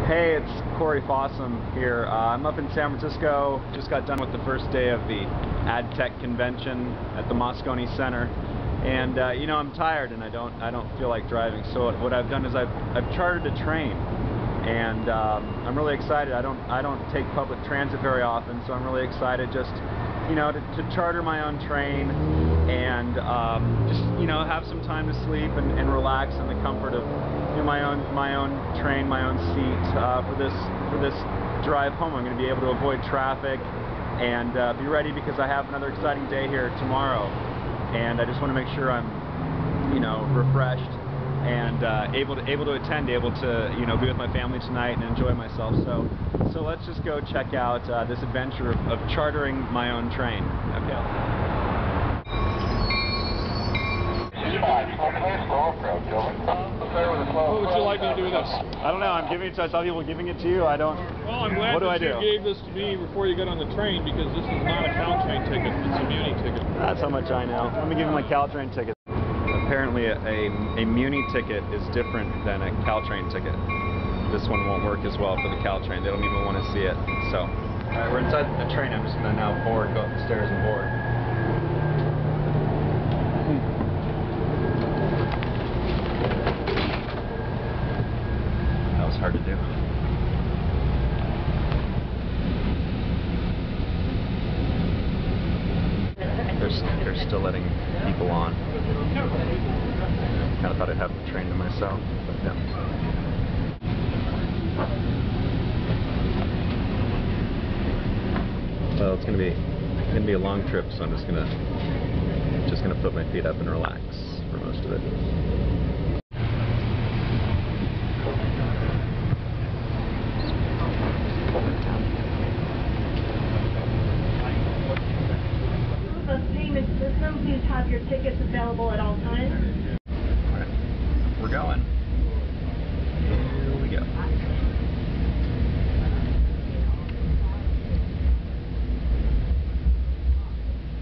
Hey, it's Corey Fossum here. I'm up in San Francisco. Just got done with the first day of the AdTech convention at the Moscone Center, and you know, I'm tired and I don't feel like driving. So what I've done is I've chartered a train, and I'm really excited. I don't take public transit very often, so I'm really excited just to charter my own train and just have some time to sleep and relax in the comfort of my own train, my own seat for this drive home. I'm going to be able to avoid traffic and be ready because I have another exciting day here tomorrow, and I just want to make sure I'm refreshed and able to attend, able to be with my family tonight and enjoy myself. So let's just go check out this adventure of chartering my own train. Okay. What would you like me to do with this? I don't know. I'm giving it to some people, giving it to you. I don't. Well, I'm glad that you gave this to me before you got on the train, because this is not a Caltrain ticket. It's a Muni ticket. That's how much I know. Let me give you my Caltrain ticket. Apparently, a Muni ticket is different than a Caltrain ticket. This one won't work as well for the Caltrain. They don't even want to see it. So, all right, we're inside the train. I'm just going to now go up the stairs and board. That was hard to do. They're still letting people on. Kind of thought I'd have the train to myself, but no. Well, it's gonna be a long trip, so I'm just gonna put my feet up and relax for most of it. Payment system, please have your tickets available at all times. Alright, we're going. Here we go.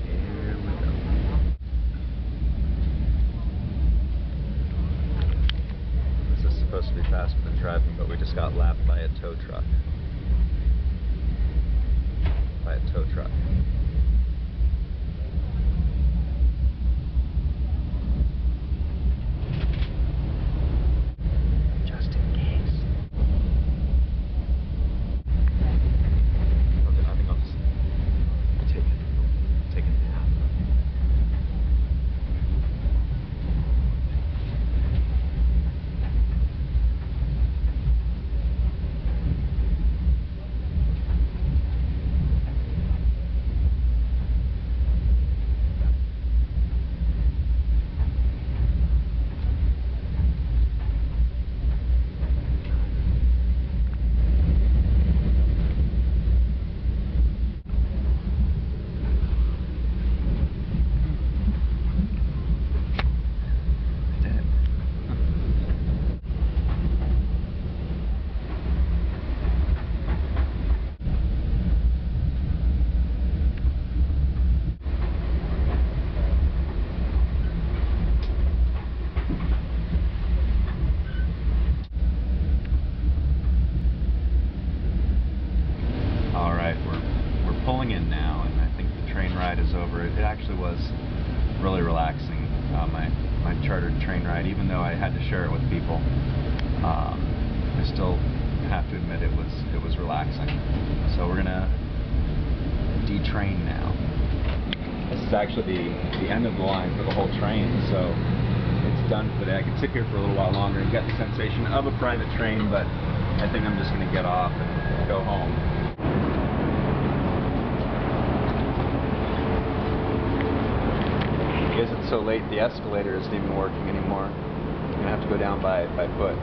Here we go. This is supposed to be faster than driving, but we just got lapped by a tow truck. Pulling in now, and I think the train ride is over. It actually was really relaxing, my chartered train ride, even though I had to share it with people. I still have to admit it was relaxing. So we're gonna detrain now. This is actually the end of the line for the whole train, so it's done for the day. I could sit here for a little while longer and get the sensation of a private train, but I think I'm just gonna get off and go home. Because it's so late, the escalator isn't even working anymore. I'm gonna have to go down by foot.